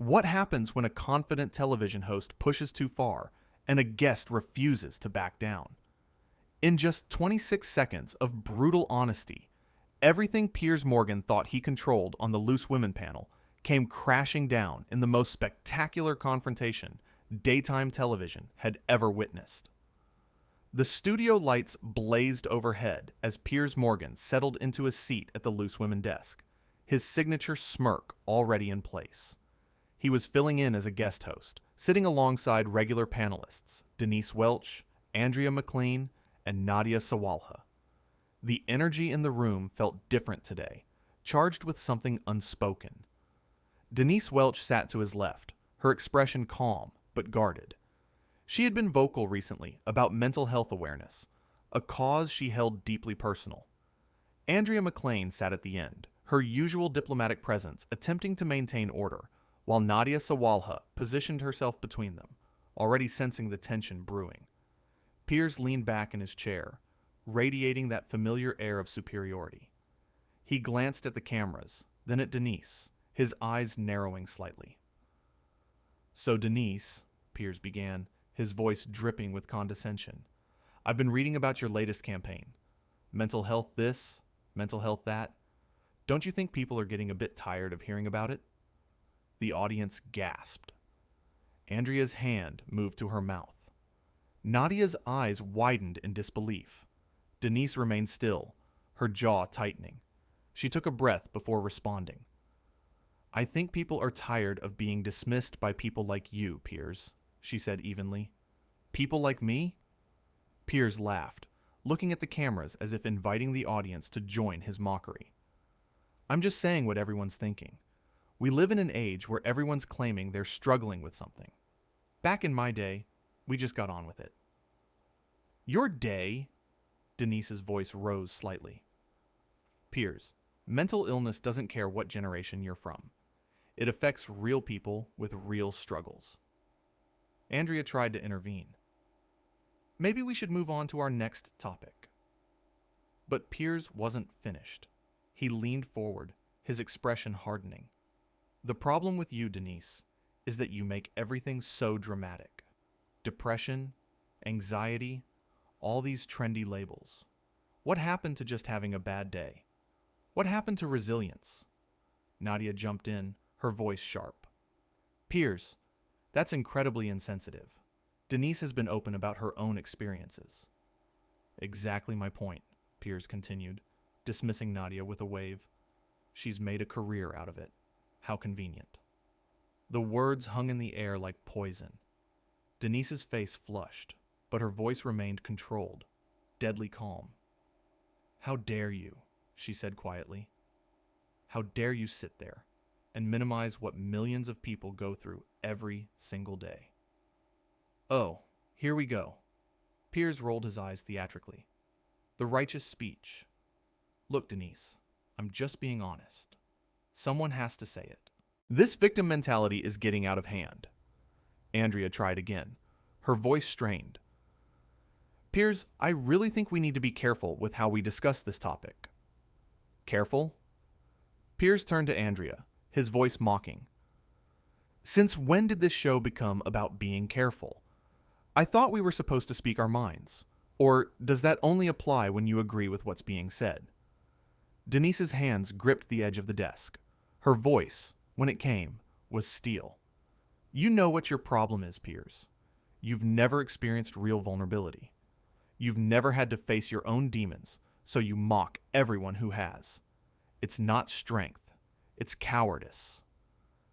What happens when a confident television host pushes too far and a guest refuses to back down? In just 26 seconds of brutal honesty, everything Piers Morgan thought he controlled on the Loose Women panel came crashing down in the most spectacular confrontation daytime television had ever witnessed. The studio lights blazed overhead as Piers Morgan settled into his seat at the Loose Women desk, his signature smirk already in place. He was filling in as a guest host, sitting alongside regular panelists Denise Welch, Andrea McLean, and Nadia Sawalha. The energy in the room felt different today, charged with something unspoken. Denise Welch sat to his left, her expression calm but guarded. She had been vocal recently about mental health awareness, a cause she held deeply personal. Andrea McLean sat at the end, her usual diplomatic presence attempting to maintain order, while Nadia Sawalha positioned herself between them, already sensing the tension brewing. Piers leaned back in his chair, radiating that familiar air of superiority. He glanced at the cameras, then at Denise, his eyes narrowing slightly. "So Denise," Piers began, his voice dripping with condescension, "I've been reading about your latest campaign. Mental health this, mental health that. Don't you think people are getting a bit tired of hearing about it?" The audience gasped. Andrea's hand moved to her mouth. Nadia's eyes widened in disbelief. Denise remained still, her jaw tightening. She took a breath before responding. "I think people are tired of being dismissed by people like you, Piers," she said evenly. "People like me?" Piers laughed, looking at the cameras as if inviting the audience to join his mockery. "I'm just saying what everyone's thinking. We live in an age where everyone's claiming they're struggling with something. Back in my day, we just got on with it." "Your day?" Denise's voice rose slightly. "Piers, mental illness doesn't care what generation you're from. It affects real people with real struggles." Andrea tried to intervene. "Maybe we should move on to our next topic." But Piers wasn't finished. He leaned forward, his expression hardening. "The problem with you, Denise, is that you make everything so dramatic. Depression, anxiety, all these trendy labels. What happened to just having a bad day? What happened to resilience?" Nadia jumped in, her voice sharp. "Piers, that's incredibly insensitive. Denise has been open about her own experiences." "Exactly my point," Piers continued, dismissing Nadia with a wave. "She's made a career out of it. How convenient." The words hung in the air like poison. Denise's face flushed, but her voice remained controlled, deadly calm. "How dare you," she said quietly. "How dare you sit there and minimize what millions of people go through every single day?" "Oh, here we go." Piers rolled his eyes theatrically. "The righteous speech. Look, Denise, I'm just being honest. Someone has to say it. This victim mentality is getting out of hand." Andrea tried again, her voice strained. "Piers, I really think we need to be careful with how we discuss this topic." "Careful?" Piers turned to Andrea, his voice mocking. "Since when did this show become about being careful? I thought we were supposed to speak our minds. Or does that only apply when you agree with what's being said?" Denise's hands gripped the edge of the desk. Her voice, when it came, was steel. "You know what your problem is, Piers. You've never experienced real vulnerability. You've never had to face your own demons, so you mock everyone who has. It's not strength. It's cowardice."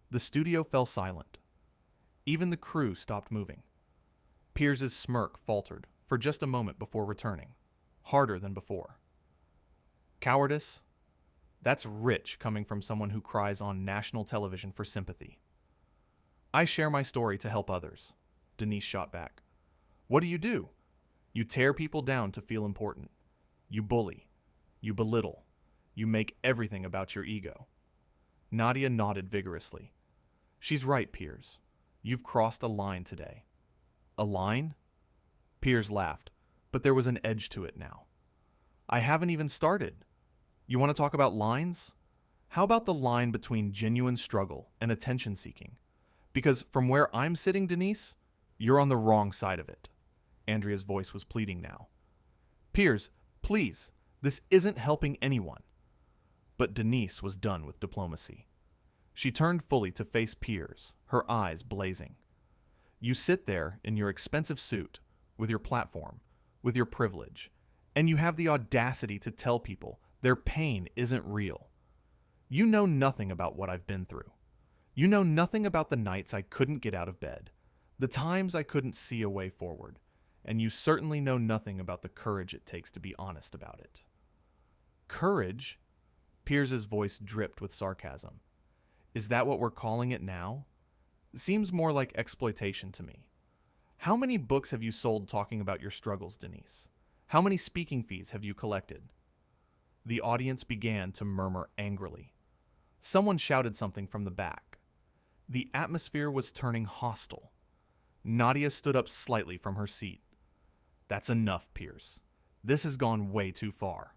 The studio fell silent. Even the crew stopped moving. Piers's smirk faltered for just a moment before returning, harder than before. "Cowardice? That's rich coming from someone who cries on national television for sympathy." "I share my story to help others," Denise shot back. "What do? You tear people down to feel important. You bully. You belittle. You make everything about your ego." Nadia nodded vigorously. "She's right, Piers. You've crossed a line today." "A line?" Piers laughed, but there was an edge to it now. "I haven't even started. You want to talk about lines? How about the line between genuine struggle and attention-seeking? Because from where I'm sitting, Denise, you're on the wrong side of it. Andrea's voice was pleading now. Piers, please, this isn't helping anyone. But Denise was done with diplomacy. She turned fully to face Piers, her eyes blazing. You sit there in your expensive suit, with your platform, with your privilege, and you have the audacity to tell people their pain isn't real. You know nothing about what I've been through. You know nothing about the nights I couldn't get out of bed, the times I couldn't see a way forward, and you certainly know nothing about the courage it takes to be honest about it. Courage? Piers's voice dripped with sarcasm. Is that what we're calling it now? Seems more like exploitation to me. How many books have you sold talking about your struggles, Denise? How many speaking fees have you collected? The audience began to murmur angrily. Someone shouted something from the back. The atmosphere was turning hostile. Nadia stood up slightly from her seat. That's enough, Piers. This has gone way too far.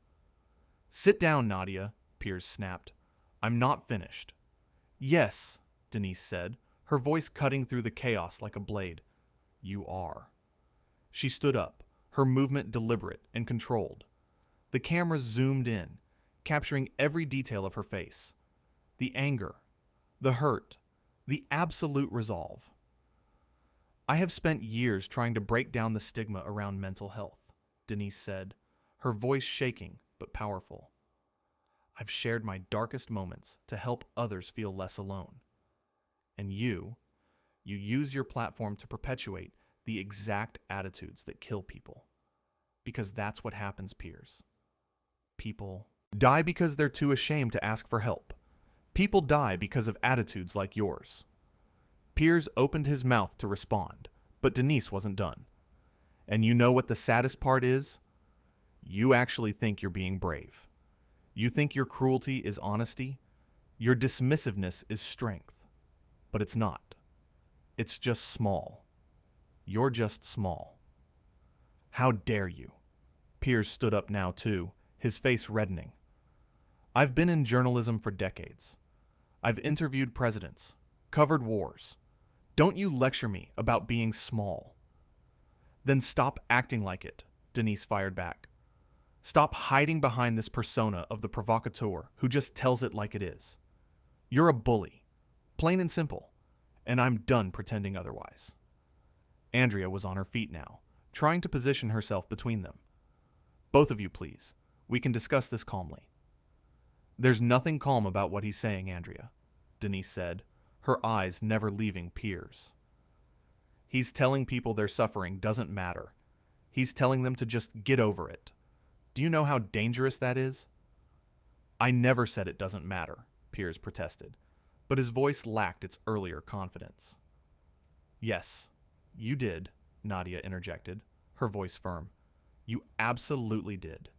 Sit down, Nadia, Piers snapped. I'm not finished. Yes, Denise said, her voice cutting through the chaos like a blade. You are. She stood up, her movement deliberate and controlled. The camera zoomed in, capturing every detail of her face. The anger, the hurt, the absolute resolve. I have spent years trying to break down the stigma around mental health, Denise said, her voice shaking but powerful. I've shared my darkest moments to help others feel less alone. And you use your platform to perpetuate the exact attitudes that kill people. Because that's what happens, Piers. People die because they're too ashamed to ask for help. People die because of attitudes like yours. Piers opened his mouth to respond, but Denise wasn't done. And you know what the saddest part is? You actually think you're being brave. You think your cruelty is honesty. Your dismissiveness is strength. But it's not. It's just small. You're just small. How dare you? Piers stood up now too, his face reddening. I've been in journalism for decades. I've interviewed presidents, covered wars. Don't you lecture me about being small. Then stop acting like it, Denise fired back. Stop hiding behind this persona of the provocateur who just tells it like it is. You're a bully, plain and simple, and I'm done pretending otherwise. Andrea was on her feet now, trying to position herself between them. Both of you, please. We can discuss this calmly. There's nothing calm about what he's saying, Andrea, Denise said, her eyes never leaving Piers. He's telling people their suffering doesn't matter. He's telling them to just get over it. Do you know how dangerous that is? I never said it doesn't matter, Piers protested, but his voice lacked its earlier confidence. Yes, you did, Nadia interjected, her voice firm. You absolutely did.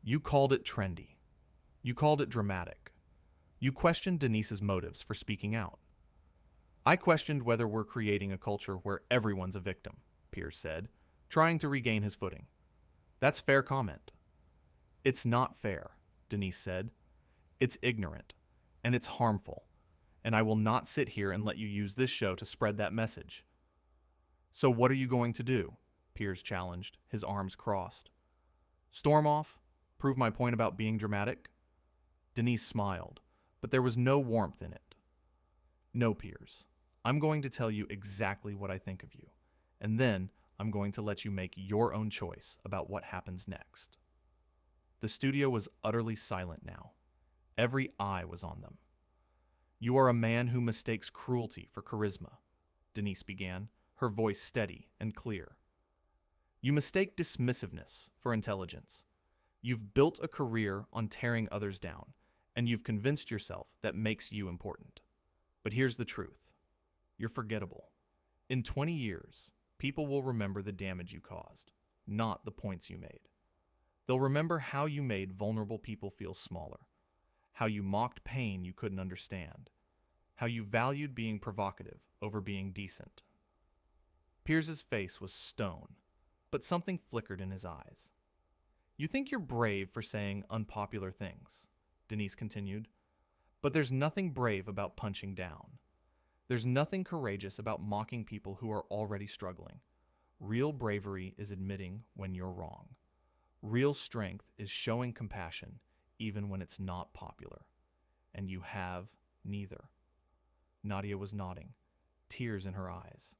You called it trendy. You called it dramatic. You questioned Denise's motives for speaking out. I questioned whether we're creating a culture where everyone's a victim, Piers said, trying to regain his footing. That's fair comment. It's not fair, Denise said. It's ignorant, and it's harmful, and I will not sit here and let you use this show to spread that message. So what are you going to do? Piers challenged, his arms crossed. Storm off? Prove my point about being dramatic? Denise smiled, but there was no warmth in it. No, Piers. I'm going to tell you exactly what I think of you, and then I'm going to let you make your own choice about what happens next. The studio was utterly silent now. Every eye was on them. You are a man who mistakes cruelty for charisma, Denise began, her voice steady and clear. You mistake dismissiveness for intelligence. You've built a career on tearing others down, and you've convinced yourself that makes you important. But here's the truth. You're forgettable. In 20 years, people will remember the damage you caused, not the points you made. They'll remember how you made vulnerable people feel smaller, how you mocked pain you couldn't understand, how you valued being provocative over being decent. Piers's face was stone, but something flickered in his eyes. You think you're brave for saying unpopular things, Denise continued, but there's nothing brave about punching down. There's nothing courageous about mocking people who are already struggling. Real bravery is admitting when you're wrong. Real strength is showing compassion even when it's not popular. And you have neither. Nadia was nodding, tears in her eyes.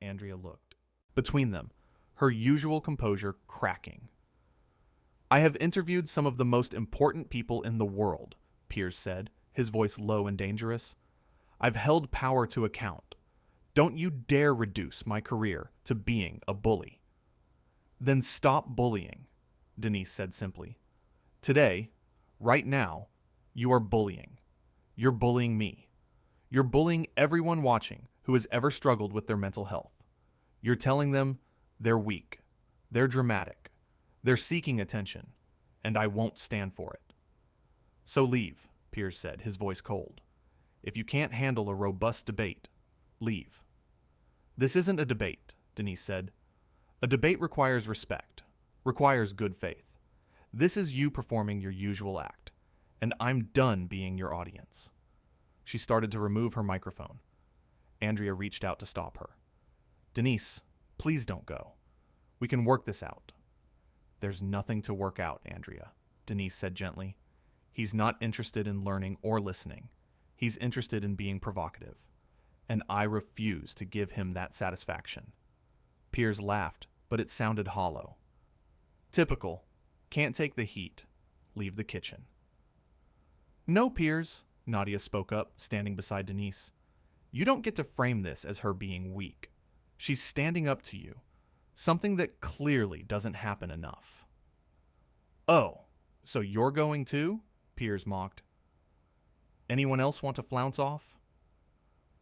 Andrea looked. Between them, her usual composure cracking. I have interviewed some of the most important people in the world, Piers said, his voice low and dangerous. I've held power to account. Don't you dare reduce my career to being a bully. Then stop bullying, Denise said simply. Today, right now, you are bullying. You're bullying me. You're bullying everyone watching who has ever struggled with their mental health. You're telling them they're weak, they're dramatic, they're seeking attention, and I won't stand for it. So leave, Piers said, his voice cold. If you can't handle a robust debate, leave. This isn't a debate, Denise said. A debate requires respect, requires good faith. This is you performing your usual act, and I'm done being your audience. She started to remove her microphone. Andrea reached out to stop her. Denise, please don't go. We can work this out. There's nothing to work out, Andrea, Denise said gently. He's not interested in learning or listening. He's interested in being provocative. And I refuse to give him that satisfaction. Piers laughed, but it sounded hollow. Typical. Can't take the heat. Leave the kitchen. No, Piers, Nadia spoke up, standing beside Denise. You don't get to frame this as her being weak. She's standing up to you, something that clearly doesn't happen enough. Oh, so you're going too? Piers mocked. Anyone else want to flounce off?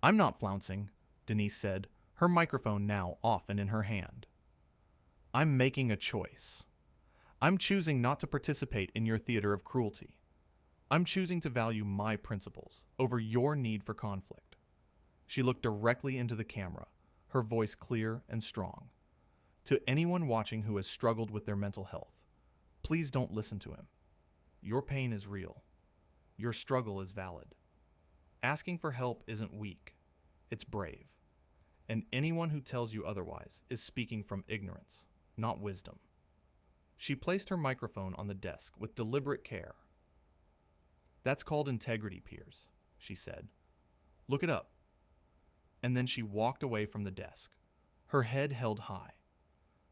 I'm not flouncing, Denise said, her microphone now off and in her hand. I'm making a choice. I'm choosing not to participate in your theater of cruelty. I'm choosing to value my principles over your need for conflict. She looked directly into the camera, her voice clear and strong. To anyone watching who has struggled with their mental health, please don't listen to him. Your pain is real. Your struggle is valid. Asking for help isn't weak. It's brave. And anyone who tells you otherwise is speaking from ignorance, not wisdom. She placed her microphone on the desk with deliberate care. That's called integrity, Piers, she said. Look it up. And then she walked away from the desk, her head held high.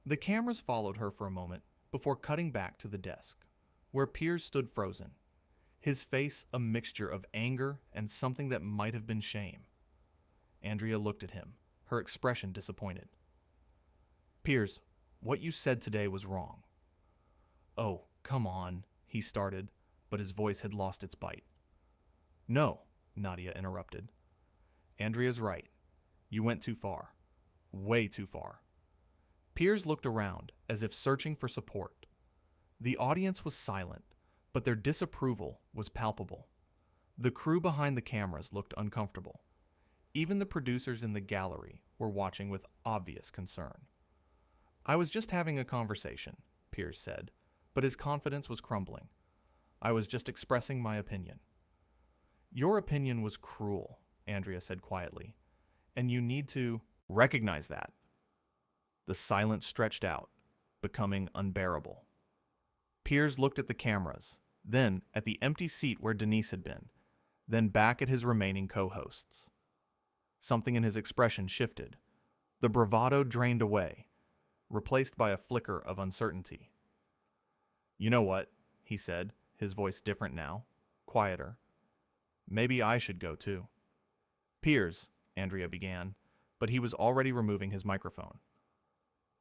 The cameras followed her for a moment before cutting back to the desk, where Piers stood frozen, his face a mixture of anger and something that might have been shame. Andrea looked at him, her expression disappointed. Piers, what you said today was wrong. Oh, come on, he started, but his voice had lost its bite. No, Nadia interrupted. Andrea's right. You went too far. Way too far. Piers looked around as if searching for support. The audience was silent, but their disapproval was palpable. The crew behind the cameras looked uncomfortable. Even the producers in the gallery were watching with obvious concern. I was just having a conversation, Piers said, but his confidence was crumbling. I was just expressing my opinion. Your opinion was cruel, Andrea said quietly, and you need to recognize that. The silence stretched out, becoming unbearable. Piers looked at the cameras, then at the empty seat where Denise had been, then back at his remaining co-hosts. Something in his expression shifted. The bravado drained away, replaced by a flicker of uncertainty. You know what, he said, his voice different now, quieter. Maybe I should go too. Piers, Andrea began, but he was already removing his microphone.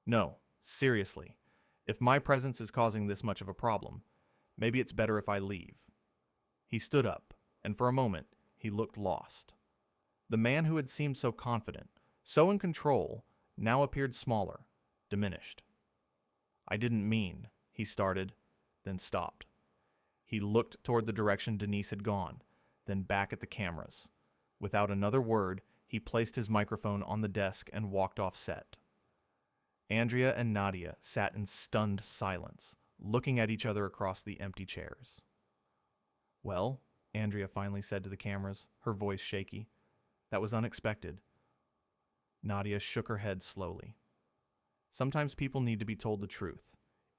No, seriously, if my presence is causing this much of a problem, maybe it's better if I leave. He stood up, and for a moment, he looked lost. The man who had seemed so confident, so in control, now appeared smaller, diminished. I didn't mean, he started, then stopped. He looked toward the direction Denise had gone, then back at the cameras. Without another word, he placed his microphone on the desk and walked off set. Andrea and Nadia sat in stunned silence, looking at each other across the empty chairs. Well, Andrea finally said to the cameras, her voice shaky, That was unexpected. Nadia shook her head slowly. Sometimes people need to be told the truth,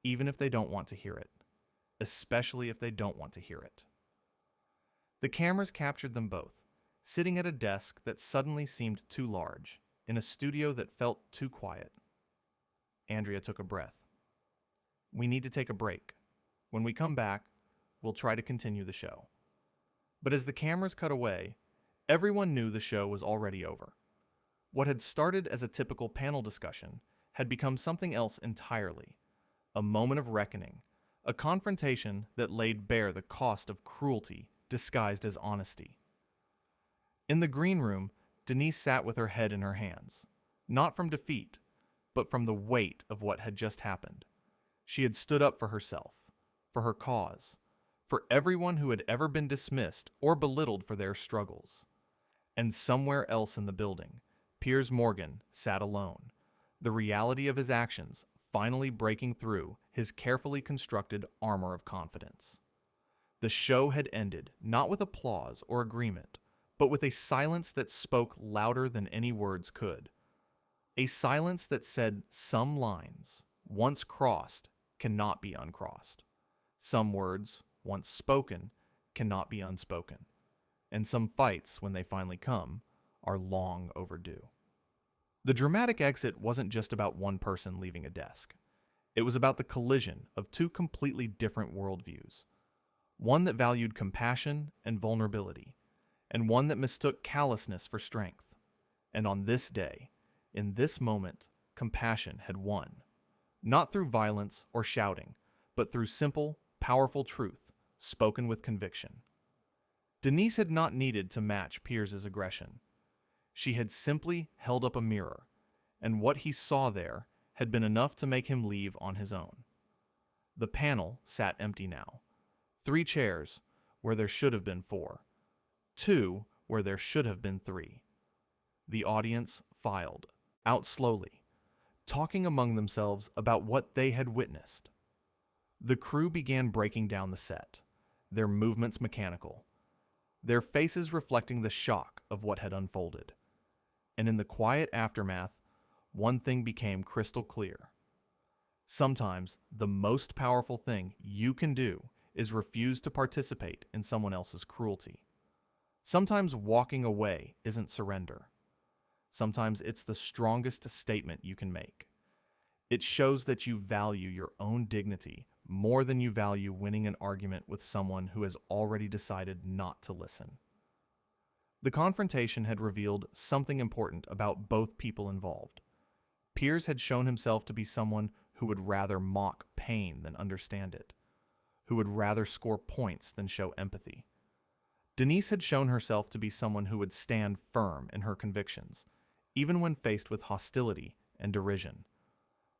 even if they don't want to hear it, especially if they don't want to hear it. The cameras captured them both, sitting at a desk that suddenly seemed too large, in a studio that felt too quiet. Andrea took a breath. We need to take a break. When we come back, we'll try to continue the show. But as the cameras cut away, everyone knew the show was already over. What had started as a typical panel discussion had become something else entirely. A moment of reckoning, a confrontation that laid bare the cost of cruelty disguised as honesty. In the green room, Denise sat with her head in her hands, not from defeat, but from the weight of what had just happened. She had stood up for herself, for her cause, for everyone who had ever been dismissed or belittled for their struggles. And somewhere else in the building, Piers Morgan sat alone, the reality of his actions finally breaking through his carefully constructed armor of confidence. The show had ended not with applause or agreement, but with a silence that spoke louder than any words could. A silence that said some lines, once crossed, cannot be uncrossed. Some words, once spoken, cannot be unspoken. And some fights, when they finally come, are long overdue. The dramatic exit wasn't just about one person leaving a desk. It was about the collision of two completely different worldviews. One that valued compassion and vulnerability, and one that mistook callousness for strength. And on this day, in this moment, compassion had won. Not through violence or shouting, but through simple, powerful truth, spoken with conviction. Denise had not needed to match Piers's aggression. She had simply held up a mirror, and what he saw there had been enough to make him leave on his own. The panel sat empty now. 3 chairs where there should have been 4. 2 where there should have been 3. The audience filed, out slowly, talking among themselves about what they had witnessed. The crew began breaking down the set, their movements mechanical, their faces reflecting the shock of what had unfolded. And in the quiet aftermath, one thing became crystal clear. Sometimes the most powerful thing you can do is refuse to participate in someone else's cruelty. Sometimes walking away isn't surrender. Sometimes it's the strongest statement you can make. It shows that you value your own dignity more than you value winning an argument with someone who has already decided not to listen. The confrontation had revealed something important about both people involved. Piers had shown himself to be someone who would rather mock pain than understand it, who would rather score points than show empathy. Denise had shown herself to be someone who would stand firm in her convictions, even when faced with hostility and derision.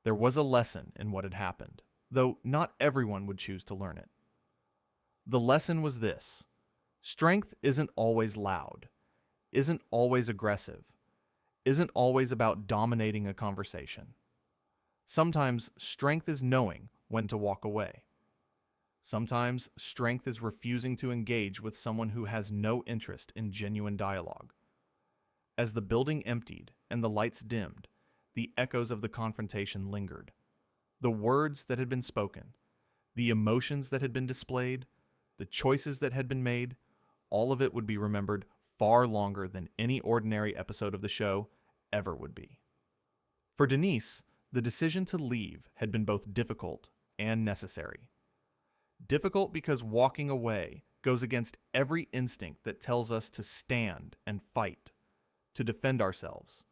There was a lesson in what had happened, though not everyone would choose to learn it. The lesson was this: strength isn't always loud, isn't always aggressive, isn't always about dominating a conversation. Sometimes strength is knowing when to walk away. Sometimes strength is refusing to engage with someone who has no interest in genuine dialogue. As the building emptied and the lights dimmed, the echoes of the confrontation lingered. The words that had been spoken, the emotions that had been displayed, the choices that had been made, all of it would be remembered far longer than any ordinary episode of the show ever would be. For Denise, the decision to leave had been both difficult and necessary. Difficult because walking away goes against every instinct that tells us to stand and fight, to defend ourselves,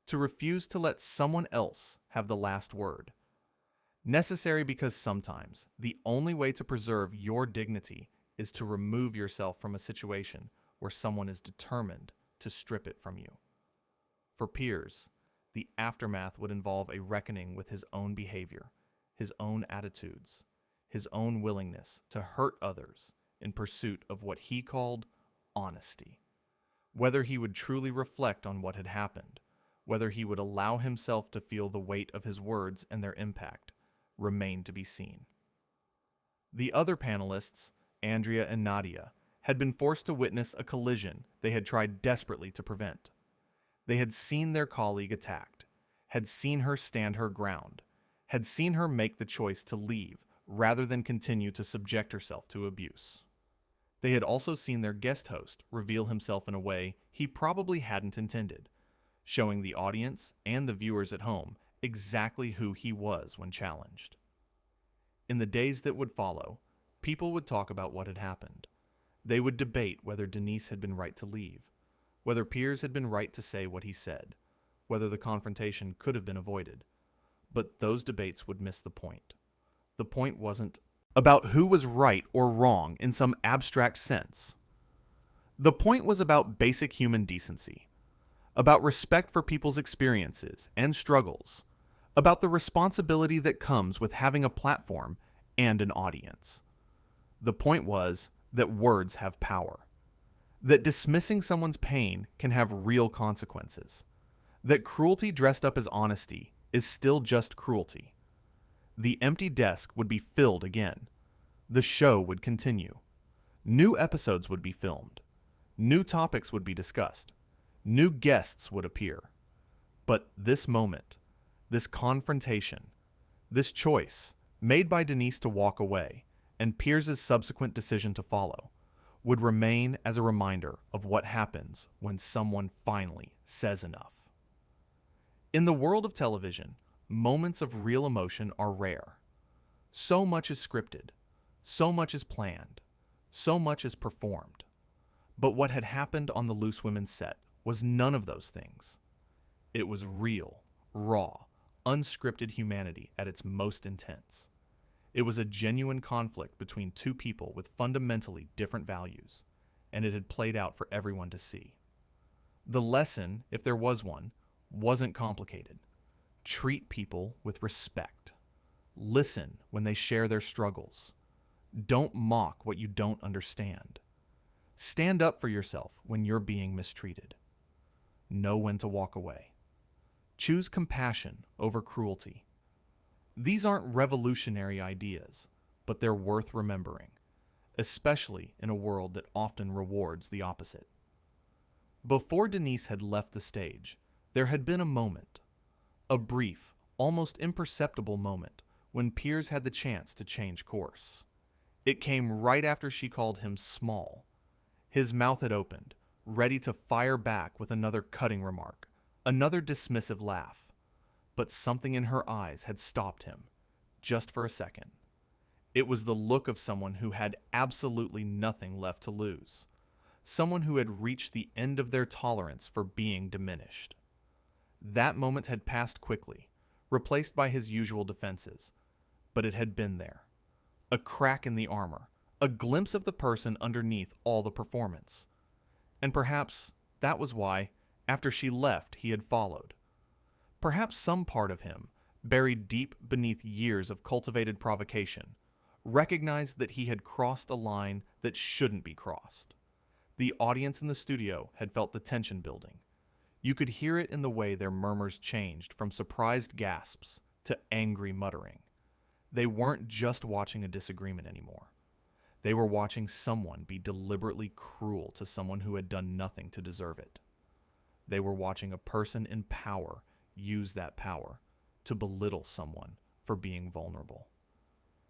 to refuse to let someone else have the last word. Necessary because sometimes the only way to preserve your dignity is to remove yourself from a situation where someone is determined to strip it from you. For Piers, the aftermath would involve a reckoning with his own behavior, his own attitudes, his own willingness to hurt others in pursuit of what he called honesty. Whether he would truly reflect on what had happened, whether he would allow himself to feel the weight of his words and their impact, remained to be seen. The other panelists, Andrea and Nadia, had been forced to witness a collision they had tried desperately to prevent. They had seen their colleague attacked, had seen her stand her ground, had seen her make the choice to leave rather than continue to subject herself to abuse. They had also seen their guest host reveal himself in a way he probably hadn't intended, showing the audience and the viewers at home exactly who he was when challenged. In the days that would follow, people would talk about what had happened. They would debate whether Denise had been right to leave, whether Piers had been right to say what he said, whether the confrontation could have been avoided. But those debates would miss the point. The point wasn't about who was right or wrong in some abstract sense. The point was about basic human decency, about respect for people's experiences and struggles, about the responsibility that comes with having a platform and an audience. The point was that words have power, that dismissing someone's pain can have real consequences, that cruelty dressed up as honesty is still just cruelty. The empty desk would be filled again. The show would continue. New episodes would be filmed. New topics would be discussed. New guests would appear. But this moment, this confrontation, this choice made by Denise to walk away and Piers' subsequent decision to follow would remain as a reminder of what happens when someone finally says enough. In the world of television, moments of real emotion are rare. So much is scripted, so much is planned, so much is performed. But what had happened on the Loose Women set was none of those things. It was real, raw, unscripted humanity at its most intense. It was a genuine conflict between two people with fundamentally different values, and it had played out for everyone to see. The lesson, if there was one, wasn't complicated. Treat people with respect. Listen when they share their struggles. Don't mock what you don't understand. Stand up for yourself when you're being mistreated. Know when to walk away. Choose compassion over cruelty. These aren't revolutionary ideas, but they're worth remembering, especially in a world that often rewards the opposite. Before Denise had left the stage, there had been a moment, a brief, almost imperceptible moment, when Piers had the chance to change course. It came right after she called him small. His mouth had opened, ready to fire back with another cutting remark, another dismissive laugh. But something in her eyes had stopped him, just for a second. It was the look of someone who had absolutely nothing left to lose. Someone who had reached the end of their tolerance for being diminished. That moment had passed quickly, replaced by his usual defenses, but it had been there. A crack in the armor, a glimpse of the person underneath all the performance. And perhaps that was why, after she left, he had followed. Perhaps some part of him, buried deep beneath years of cultivated provocation, recognized that he had crossed a line that shouldn't be crossed. The audience in the studio had felt the tension building. You could hear it in the way their murmurs changed from surprised gasps to angry muttering. They weren't just watching a disagreement anymore. They were watching someone be deliberately cruel to someone who had done nothing to deserve it. They were watching a person in power use that power to belittle someone for being vulnerable.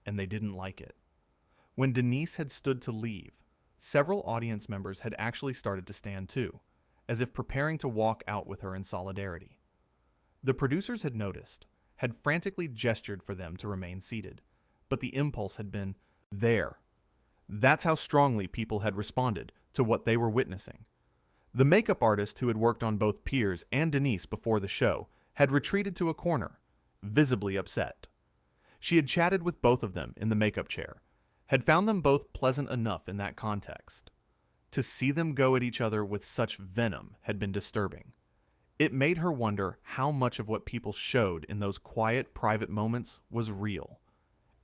And they didn't like it. When Denise had stood to leave, several audience members had actually started to stand too, as if preparing to walk out with her in solidarity. The producers had noticed, had frantically gestured for them to remain seated, but the impulse had been, there. That's how strongly people had responded to what they were witnessing. The makeup artist who had worked on both Piers and Denise before the show had retreated to a corner, visibly upset. She had chatted with both of them in the makeup chair, had found them both pleasant enough in that context. To see them go at each other with such venom had been disturbing. It made her wonder how much of what people showed in those quiet, private moments was real,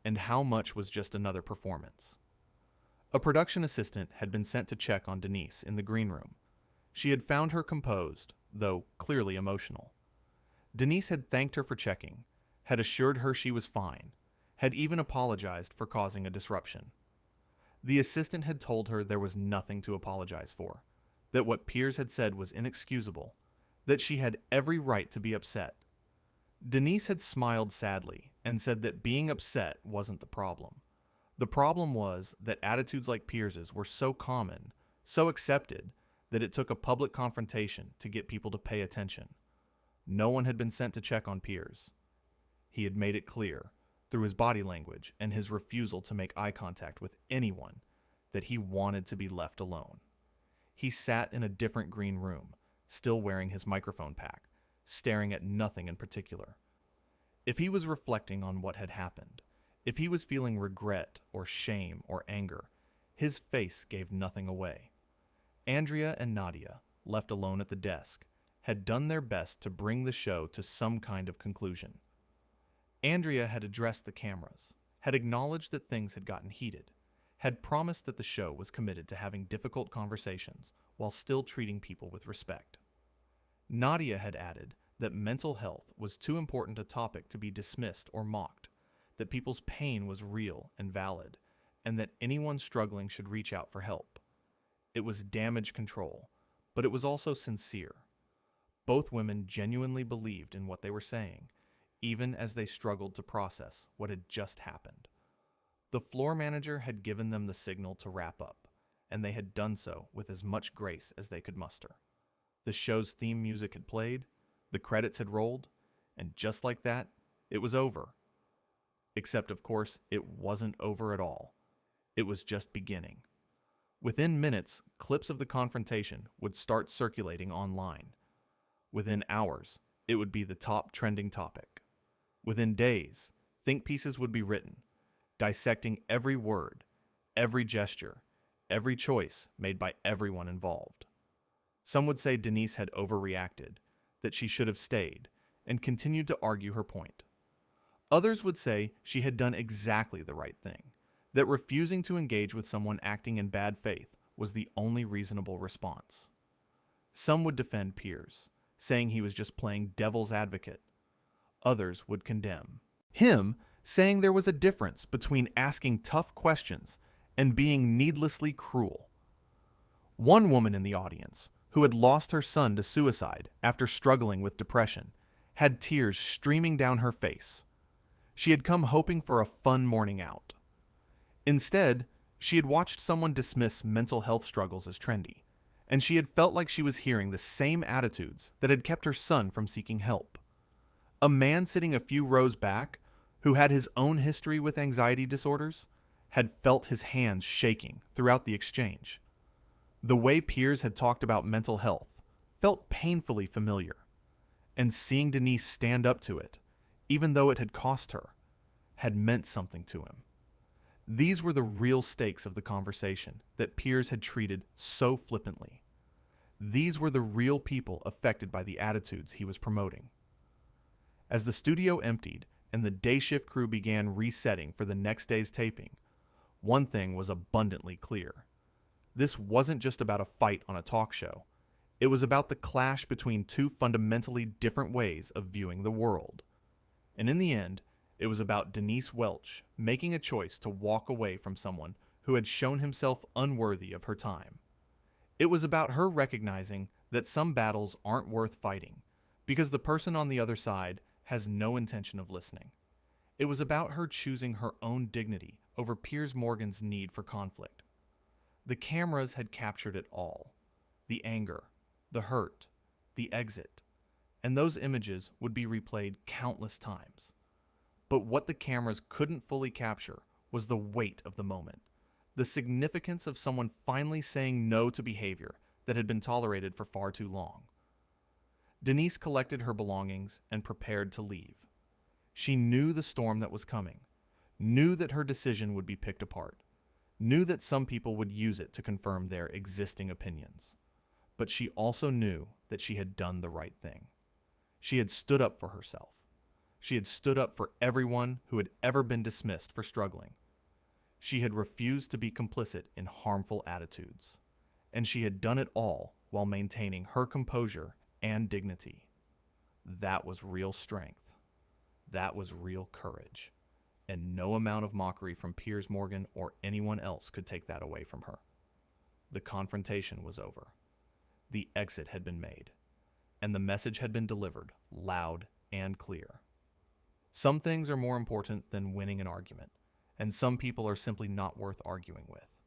and how much was just another performance. A production assistant had been sent to check on Denise in the green room. She had found her composed, though clearly emotional. Denise had thanked her for checking, had assured her she was fine, had even apologized for causing a disruption. The assistant had told her there was nothing to apologize for, that what Piers had said was inexcusable, that she had every right to be upset. Denise had smiled sadly and said that being upset wasn't the problem. The problem was that attitudes like Piers's were so common, so accepted, that it took a public confrontation to get people to pay attention. No one had been sent to check on Piers. He had made it clear, through his body language and his refusal to make eye contact with anyone, that he wanted to be left alone. He sat in a different green room, still wearing his microphone pack, staring at nothing in particular. If he was reflecting on what had happened, if he was feeling regret or shame or anger, his face gave nothing away. Andrea and Nadia, left alone at the desk, had done their best to bring the show to some kind of conclusion. Andrea had addressed the cameras, had acknowledged that things had gotten heated, had promised that the show was committed to having difficult conversations while still treating people with respect. Nadia had added that mental health was too important a topic to be dismissed or mocked, that people's pain was real and valid, and that anyone struggling should reach out for help. It was damage control, but it was also sincere. Both women genuinely believed in what they were saying, even as they struggled to process what had just happened. The floor manager had given them the signal to wrap up, and they had done so with as much grace as they could muster. The show's theme music had played, the credits had rolled, and just like that, it was over. Except, of course, it wasn't over at all. It was just beginning. Within minutes, clips of the confrontation would start circulating online. Within hours, it would be the top trending topic. Within days, think pieces would be written, dissecting every word, every gesture, every choice made by everyone involved. Some would say Denise had overreacted, that she should have stayed, and continued to argue her point. Others would say she had done exactly the right thing, that refusing to engage with someone acting in bad faith was the only reasonable response. Some would defend Piers, saying he was just playing devil's advocate. Others would condemn him, saying there was a difference between asking tough questions and being needlessly cruel. One woman in the audience, who had lost her son to suicide after struggling with depression, had tears streaming down her face. She had come hoping for a fun morning out. Instead, she had watched someone dismiss mental health struggles as trendy, and she had felt like she was hearing the same attitudes that had kept her son from seeking help. A man sitting a few rows back, who had his own history with anxiety disorders, had felt his hands shaking throughout the exchange. The way Piers had talked about mental health felt painfully familiar, and seeing Denise stand up to it, even though it had cost her, had meant something to him. These were the real stakes of the conversation that Piers had treated so flippantly. These were the real people affected by the attitudes he was promoting. As the studio emptied and the day shift crew began resetting for the next day's taping, one thing was abundantly clear. This wasn't just about a fight on a talk show. It was about the clash between two fundamentally different ways of viewing the world. And in the end, it was about Denise Welch making a choice to walk away from someone who had shown himself unworthy of her time. It was about her recognizing that some battles aren't worth fighting because the person on the other side has no intention of listening. It was about her choosing her own dignity over Piers Morgan's need for conflict. The cameras had captured it all. The anger, the hurt, the exit, and those images would be replayed countless times. But what the cameras couldn't fully capture was the weight of the moment, the significance of someone finally saying no to behavior that had been tolerated for far too long. Denise collected her belongings and prepared to leave. She knew the storm that was coming, knew that her decision would be picked apart, knew that some people would use it to confirm their existing opinions. But she also knew that she had done the right thing. She had stood up for herself. She had stood up for everyone who had ever been dismissed for struggling. She had refused to be complicit in harmful attitudes. And she had done it all while maintaining her composure and dignity. That was real strength. That was real courage. and no amount of mockery from Piers Morgan or anyone else could take that away from her. The confrontation was over. The exit had been made, and the message had been delivered loud and clear. Some things are more important than winning an argument, and some people are simply not worth arguing with.